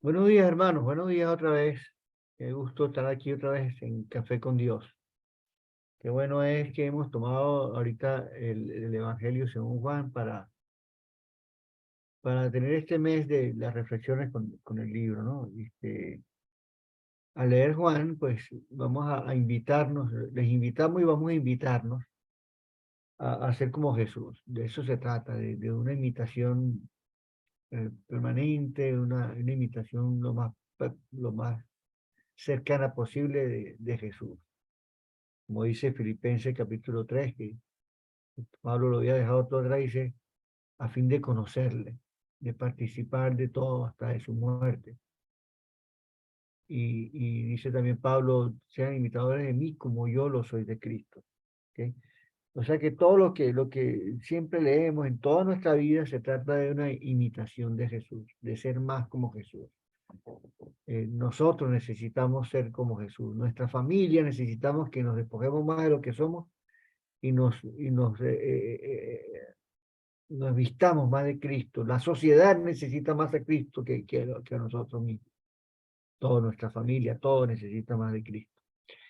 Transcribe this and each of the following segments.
Buenos días, hermanos. Buenos días otra vez. Qué gusto estar aquí otra vez en Café con Dios. Qué bueno es que hemos tomado ahorita el Evangelio según Juan para tener este mes de las reflexiones con el libro, ¿no? Al leer Juan, pues vamos a invitarnos, les invitamos y vamos a invitarnos a ser como Jesús. De eso se trata, de una imitación permanente, una imitación lo más cercana posible de Jesús. Como dice Filipenses capítulo 3 que Pablo lo había dejado todo atrás, dice, a fin de conocerle, de participar de todo hasta de su muerte. Y dice también Pablo, sean imitadores de mí como yo lo soy de Cristo. ¿Okay? O sea que todo lo que siempre leemos en toda nuestra vida se trata de una imitación de Jesús, de ser más como Jesús. Nosotros necesitamos ser como Jesús, nuestra familia necesitamos que nos despojemos más de lo que somos y nos vistamos más de Cristo. La sociedad necesita más a Cristo que a nosotros mismos. Toda nuestra familia, todo necesita más de Cristo.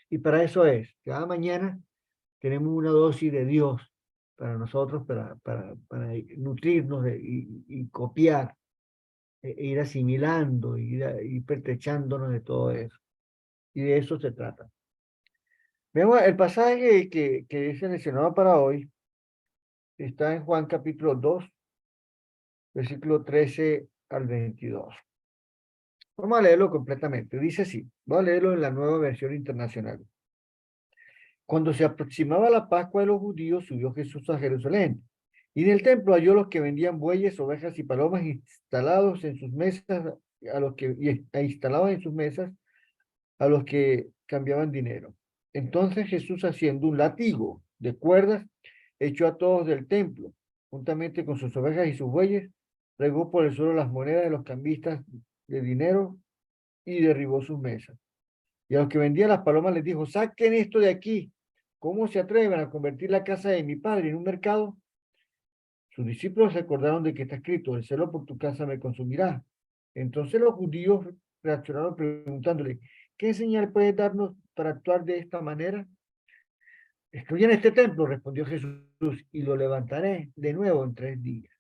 Y para eso es, cada mañana tenemos una dosis de Dios para nosotros, para nutrirnos y copiar, ir asimilando, ir pertrechándonos de todo eso. Y de eso se trata. Vemos el pasaje que he seleccionado para hoy, está en Juan capítulo 2 versículo 13 al 22. Vamos a leerlo completamente. Dice así, voy a leerlo en la Nueva Versión Internacional. Cuando se aproximaba la Pascua de los judíos, subió Jesús a Jerusalén. Y en el templo halló los que vendían bueyes, ovejas y palomas instalados en sus mesas, instalados en sus mesas a los que cambiaban dinero. Entonces Jesús, haciendo un látigo de cuerdas, echó a todos del templo, juntamente con sus ovejas y sus bueyes, regó por el suelo las monedas de los cambistas de dinero y derribó sus mesas. Y a los que vendían las palomas les dijo, saquen esto de aquí. ¿Cómo se atreven a convertir la casa de mi padre en un mercado? Sus discípulos se acordaron de que está escrito, el celo por tu casa me consumirá. Entonces los judíos reaccionaron preguntándole, ¿qué señal puedes darnos para actuar de esta manera? Destruyan este templo, respondió Jesús, y lo levantaré de nuevo en 3 días.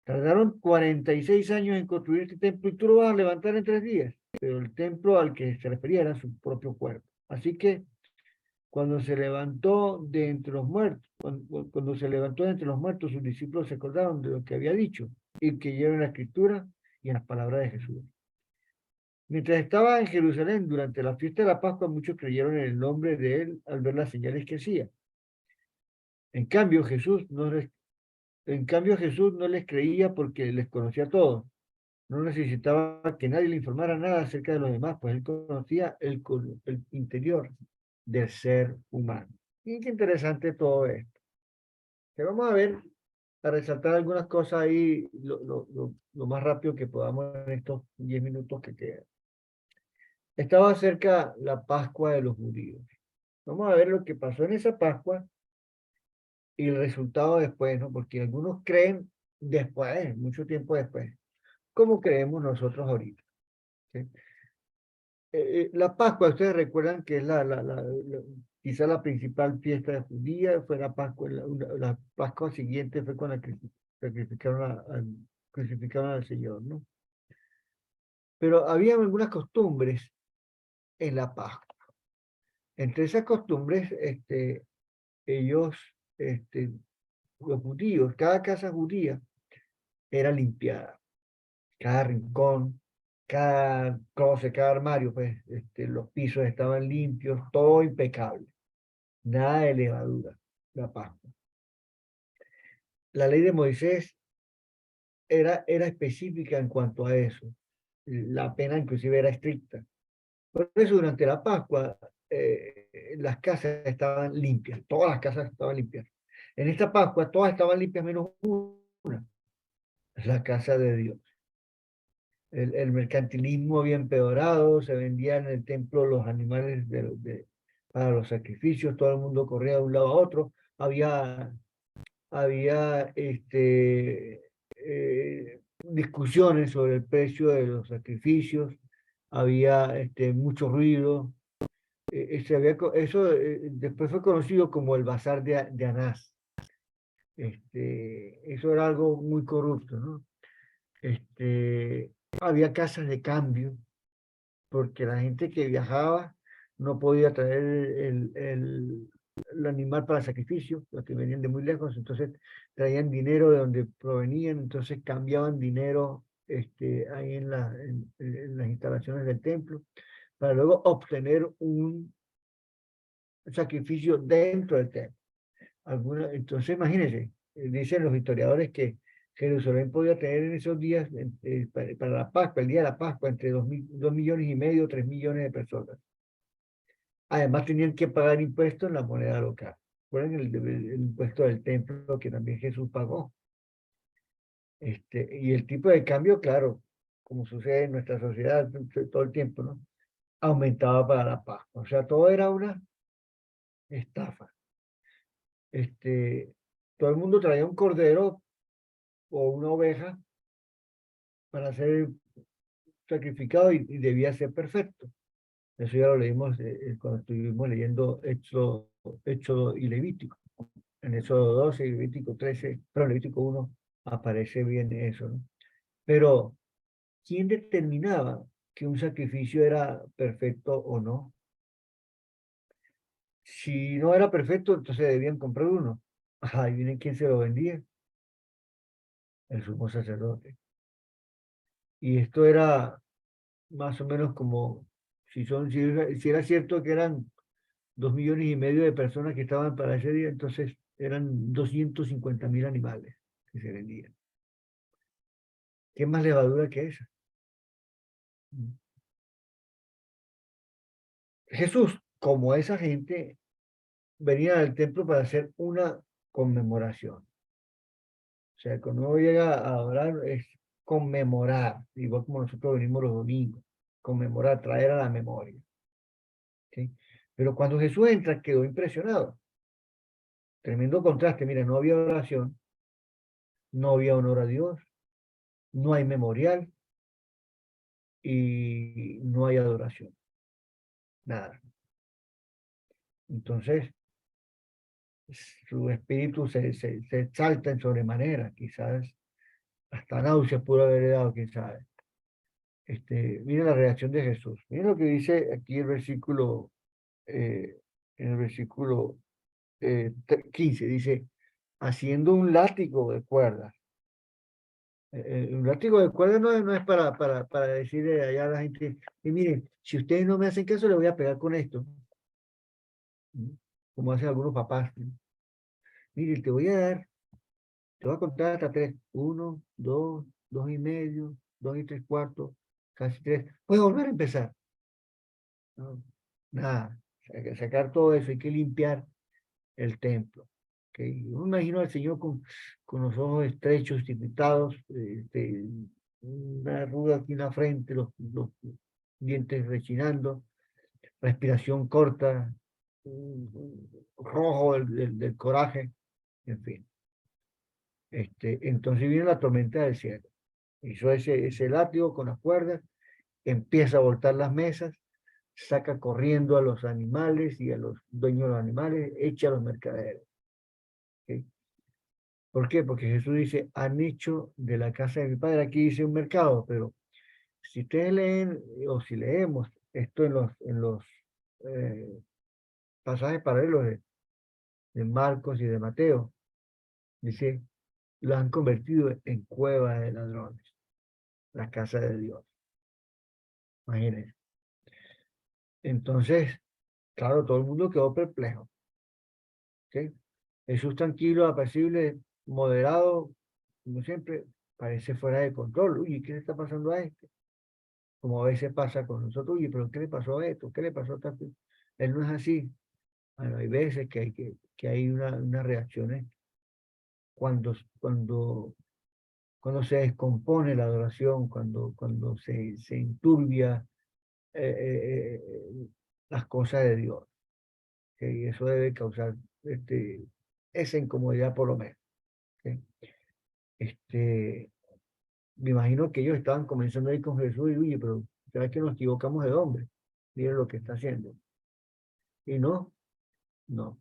Tardaron 46 años en construir este templo y tú lo vas a levantar en 3 días. Pero el templo al que se refería era su propio cuerpo. Así que cuando se levantó de entre los muertos, cuando se levantó de entre los muertos, sus discípulos se acordaron de lo que había dicho y creyeron en la escritura y en las palabras de Jesús. Mientras estaba en Jerusalén durante la fiesta de la Pascua, muchos creyeron en el nombre de él al ver las señales que hacía. En cambio, Jesús no les creía porque les conocía a todos. No necesitaba que nadie le informara nada acerca de los demás, pues él conocía el interior del ser humano. Y qué interesante todo esto. Que vamos a ver, a resaltar algunas cosas ahí lo más rápido que podamos en estos 10 minutos que quedan. Estaba cerca la Pascua de los judíos. Vamos a ver lo que pasó en esa Pascua y el resultado después, ¿no? Porque algunos creen después, mucho tiempo después, como creemos nosotros ahorita. ¿Sí? La Pascua, ustedes recuerdan que es quizá la principal fiesta judía, fue la Pascua, la Pascua siguiente fue con la que crucificaron al Señor, ¿no? Pero había algunas costumbres en la Pascua. Entre esas costumbres, ellos, este, los judíos, cada casa judía era limpiada, cada rincón, cada closet, cada armario, pues, los pisos estaban limpios, todo impecable. Nada de levadura, la Pascua. La ley de Moisés era específica en cuanto a eso. La pena inclusive era estricta. Por eso durante la Pascua las casas estaban limpias, todas las casas estaban limpias. En esta Pascua todas estaban limpias menos una, la casa de Dios. El mercantilismo había empeorado, se vendían en el templo los animales para los sacrificios, todo el mundo corría de un lado a otro, había discusiones sobre el precio de los sacrificios, había mucho ruido. Después fue conocido como el Bazar de Anás. Eso era algo muy corrupto, ¿no? Había casas de cambio, porque la gente que viajaba no podía traer el animal para sacrificio, los que venían de muy lejos, entonces traían dinero de donde provenían, entonces cambiaban dinero ahí en las instalaciones del templo, para luego obtener un sacrificio dentro del templo. Entonces, imagínense, dicen los historiadores que Jerusalén podía tener en esos días, para la Pascua, el día de la Pascua, entre 2,5 millones, 3 millones de personas. Además, tenían que pagar impuestos en la moneda local. Recuerden el impuesto del templo que también Jesús pagó. Y el tipo de cambio, claro, como sucede en nuestra sociedad todo el tiempo, ¿no? Aumentaba para la Pascua. O sea, todo era una estafa. Todo el mundo traía un cordero o una oveja para ser sacrificado y debía ser perfecto. Eso ya lo leímos cuando estuvimos leyendo Éxodo y Levítico. En Éxodo 12 y Levítico 13, pero Levítico 1 aparece bien eso, ¿no? Pero, ¿quién determinaba que un sacrificio era perfecto o no? Si no era perfecto, entonces debían comprar uno. Ahí viene quién se lo vendía, el sumo sacerdote. Y esto era más o menos como, si era cierto que eran 2,5 millones de personas que estaban para ese día, entonces eran 250,000 animales que se vendían. ¿Qué más levadura que esa? Jesús, como esa gente, venía al templo para hacer una conmemoración. O sea, cuando uno llega a orar es conmemorar, igual como nosotros venimos los domingos, conmemorar, traer a la memoria. ¿Sí? Pero cuando Jesús entra, quedó impresionado. Tremendo contraste, mira, no había oración, no había honor a Dios, no hay memorial y no hay adoración. Nada. Entonces, su espíritu se exalta en sobremanera, quizás hasta náusea pudo haber dado, quién sabe. Mira la reacción de Jesús. Mira lo que dice aquí el versículo, en el versículo 15, dice, haciendo un látigo de cuerdas. Un látigo de cuerdas no es para decirle allá a la gente, y miren, si ustedes no me hacen caso, le voy a pegar con esto. Como hacen algunos papás. Mire, te voy a contar hasta tres. 1, 2, 2,5, 2 3/4, casi 3. Puedes volver a empezar. No, nada, hay que sacar todo eso, hay que limpiar el templo. ¿Okay? Yo me imagino al Señor con los ojos estrechos y pintados, una arruga aquí en la frente, los dientes rechinando, respiración corta, rojo del coraje, en fin. Entonces viene la tormenta del cielo. Hizo ese látigo con las cuerdas, empieza a voltar las mesas, saca corriendo a los animales y a los dueños de los animales, echa a los mercaderes. ¿Okay? ¿Por qué? Porque Jesús dice, han hecho de la casa de mi padre, aquí dice un mercado, pero si ustedes leen o si leemos esto en los eh, pasajes paralelos de Marcos y de Mateo, dice, lo han convertido en cueva de ladrones, la casa de Dios. Imagínense. Entonces, claro, todo el mundo quedó perplejo. ¿Okay? Jesús tranquilo, apacible, moderado, como siempre, parece fuera de control. Uy, ¿qué le está pasando a este? Como a veces pasa con nosotros, uy, pero ¿qué le pasó a esto? ¿Qué le pasó a tanto? Él no es así. Bueno, hay veces que hay unas reacciones cuando, cuando, cuando se descompone la adoración, cuando se enturbia las cosas de Dios. Y eso debe causar esa incomodidad por lo menos. ¿Okay? Este, Me imagino que ellos estaban comenzando a ir con Jesús y, oye, pero ¿será que nos equivocamos de hombre? Miren lo que está haciendo. Y no, no.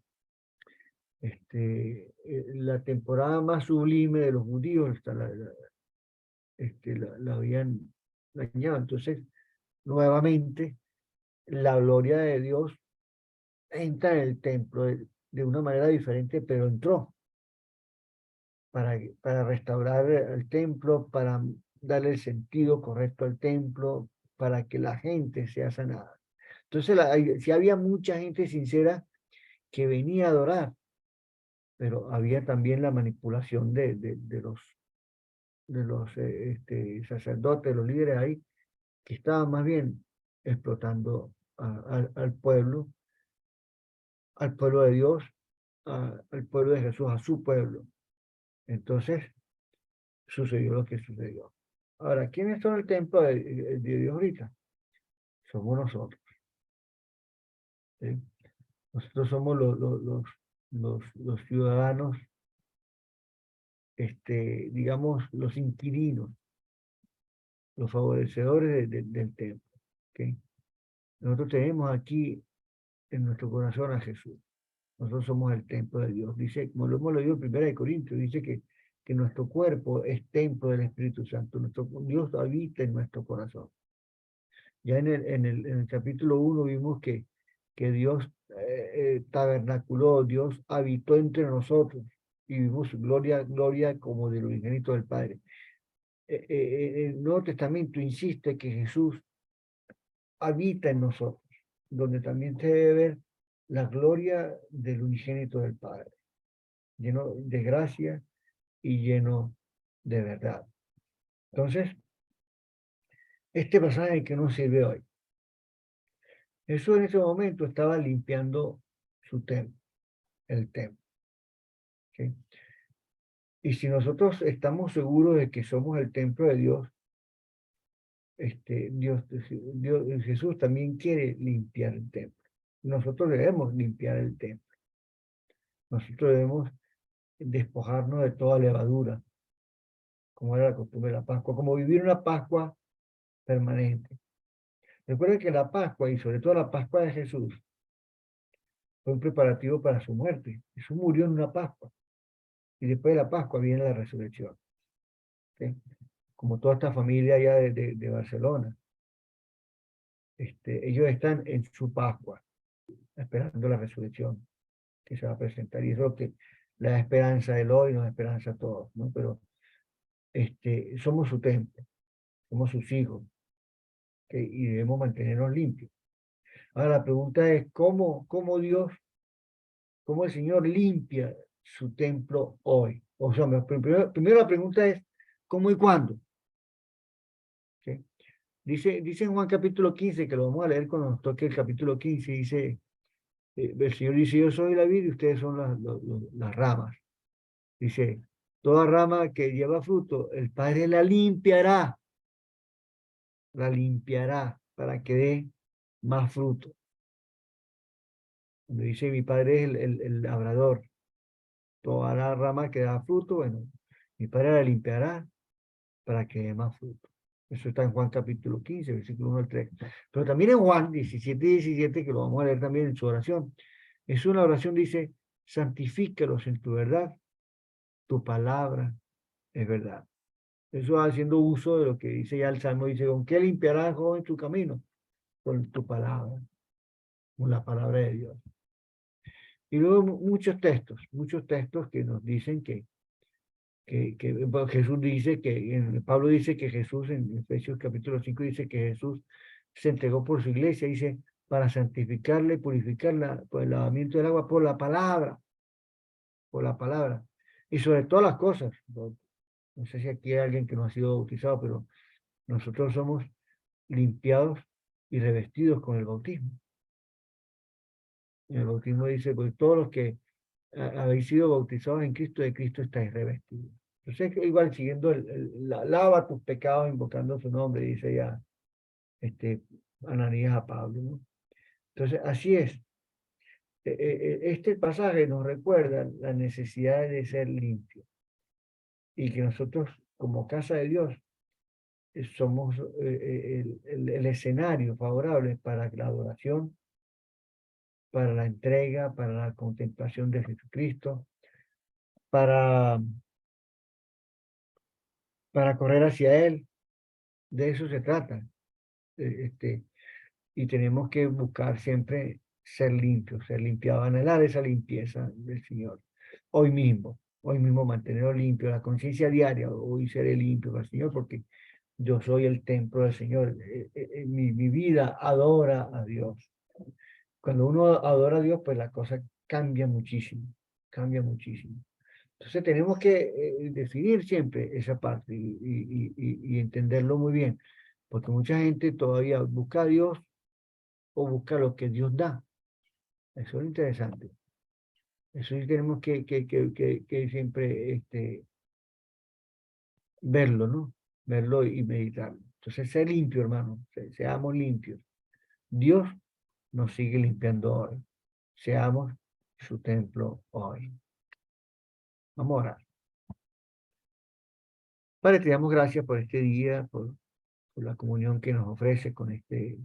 La temporada más sublime de los judíos la habían dañado. Entonces, nuevamente, la gloria de Dios entra en el templo de una manera diferente, pero entró para restaurar el templo, para darle el sentido correcto al templo, para que la gente sea sanada. Entonces, si había mucha gente sincera que venía a adorar, pero había también la manipulación de los sacerdotes, los líderes ahí, que estaban más bien explotando al pueblo de Dios, al pueblo de Jesús, a su pueblo. Entonces sucedió lo que sucedió. Ahora, ¿quiénes son el templo de Dios ahorita? Somos nosotros. ¿Sí? Nosotros somos los ciudadanos, digamos, los inquilinos, los favorecedores del templo. ¿Okay? Nosotros tenemos aquí en nuestro corazón a Jesús. Nosotros somos el templo de Dios. Dice, como lo hemos leído en 1 Corintios, dice que nuestro cuerpo es templo del Espíritu Santo. Dios habita en nuestro corazón. Ya en el capítulo 1 vimos que Dios tabernaculó, Dios habitó entre nosotros y vimos su gloria como del unigénito del Padre. El Nuevo Testamento insiste que Jesús habita en nosotros, donde también se debe ver la gloria del unigénito del Padre, lleno de gracia y lleno de verdad. Entonces, este pasaje que nos sirve hoy. Jesús en ese momento estaba limpiando su templo, el templo. ¿Sí? Y si nosotros estamos seguros de que somos el templo de Dios, Jesús también quiere limpiar el templo. Nosotros debemos limpiar el templo. Nosotros debemos despojarnos de toda levadura, como era la costumbre de la Pascua, como vivir una Pascua permanente. Recuerden que la Pascua, y sobre todo la Pascua de Jesús, fue un preparativo para su muerte. Jesús murió en una Pascua, y después de la Pascua viene la resurrección. ¿Sí? Como toda esta familia allá de Barcelona. Ellos están en su Pascua, esperando la resurrección que se va a presentar. Y eso es lo que la esperanza del hoy nos esperanza a todos, ¿no? Pero somos su templo, somos sus hijos, y debemos mantenernos limpios. Ahora la pregunta es, ¿cómo el Señor limpia su templo hoy? O sea, primero la pregunta es, ¿cómo y cuándo? ¿Sí? Dice en Juan capítulo 15, que lo vamos a leer cuando nos toque el capítulo 15, dice, el Señor dice, yo soy la vid y ustedes son las ramas. Dice, toda rama que lleva fruto, el Padre la limpiará para que dé más fruto. Cuando dice, mi Padre es el labrador, toda la rama que da fruto, bueno, mi Padre la limpiará para que dé más fruto. Eso está en Juan capítulo 15, versículo 1 al 3. Pero también en Juan 17, que lo vamos a leer también en su oración. Es una oración, dice, santifícalos en tu verdad, tu palabra es verdad. Eso haciendo uso de lo que dice ya el Salmo, dice, ¿con qué limpiarás, joven, tu camino? Con tu palabra, con la palabra de Dios. Y luego muchos textos que nos dicen que Jesús dice Pablo dice que Jesús en Efesios capítulo 5 dice que Jesús se entregó por su iglesia, dice, para santificarla y purificarla por el lavamiento del agua, por la palabra, y sobre todas las cosas. No sé si aquí hay alguien que no ha sido bautizado, pero nosotros somos limpiados y revestidos con el bautismo. Y el bautismo dice, pues todos los que habéis sido bautizados en Cristo, de Cristo estáis revestidos. Entonces, igual siguiendo lava tus pecados invocando su nombre, dice ya Ananías a Pablo, ¿no? Entonces, así es. Este pasaje nos recuerda la necesidad de ser limpios y que nosotros, como casa de Dios, somos el escenario favorable para la adoración, para la entrega, para la contemplación de Jesucristo, para correr hacia Él. De eso se trata. Y tenemos que buscar siempre ser limpios, ser limpiados, anhelar esa limpieza del Señor. Hoy mismo mantenerlo limpio, la conciencia diaria, hoy seré limpio para el Señor porque yo soy el templo del Señor. Mi vida adora a Dios. Cuando uno adora a Dios, pues la cosa cambia muchísimo, cambia muchísimo. Entonces tenemos que definir siempre esa parte y entenderlo muy bien, porque mucha gente todavía busca a Dios o busca lo que Dios da. Eso es interesante. Eso sí tenemos que siempre verlo, ¿no? Verlo y meditarlo. Entonces, ser limpio, hermano. Seamos limpios. Dios nos sigue limpiando hoy. Seamos su templo hoy. Vamos a orar. Padre, te damos gracias por este día, por la comunión que nos ofrece con este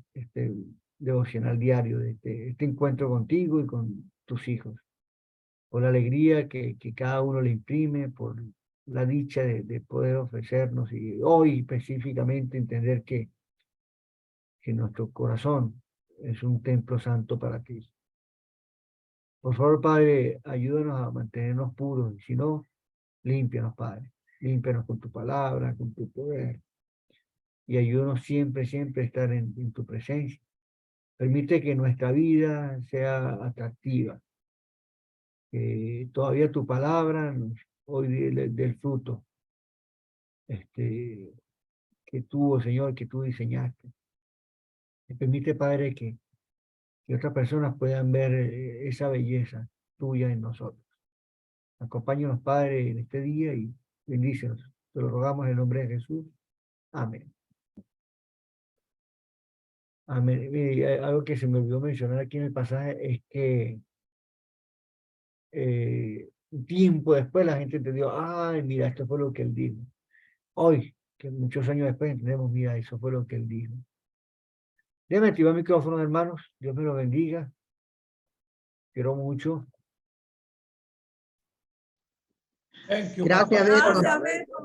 devocional diario, de este encuentro contigo y con tus hijos, por la alegría que cada uno le imprime, por la dicha de poder ofrecernos y hoy específicamente entender que nuestro corazón es un templo santo para ti. Por favor, Padre, ayúdanos a mantenernos puros, y si no, límpianos, Padre. Límpianos con tu palabra, con tu poder. Y ayúdanos siempre, siempre a estar en tu presencia. Permite que nuestra vida sea atractiva. Que todavía tu palabra nos hoy del fruto que tuvo, Señor, que tú diseñaste. Y permite, Padre, que otras personas puedan ver esa belleza tuya en nosotros. Acompáñanos, Padre, en este día y bendícenos. Te lo rogamos en el nombre de Jesús. Amén. Amén. Mire, algo que se me olvidó mencionar aquí en el pasaje es que un tiempo después la gente entendió, ay, mira, esto fue lo que él dijo. Hoy, que muchos años después entendemos, mira, eso fue lo que él dijo. Déjame activar el micrófono, hermanos. Dios me lo bendiga. Quiero mucho. Gracias, Beto.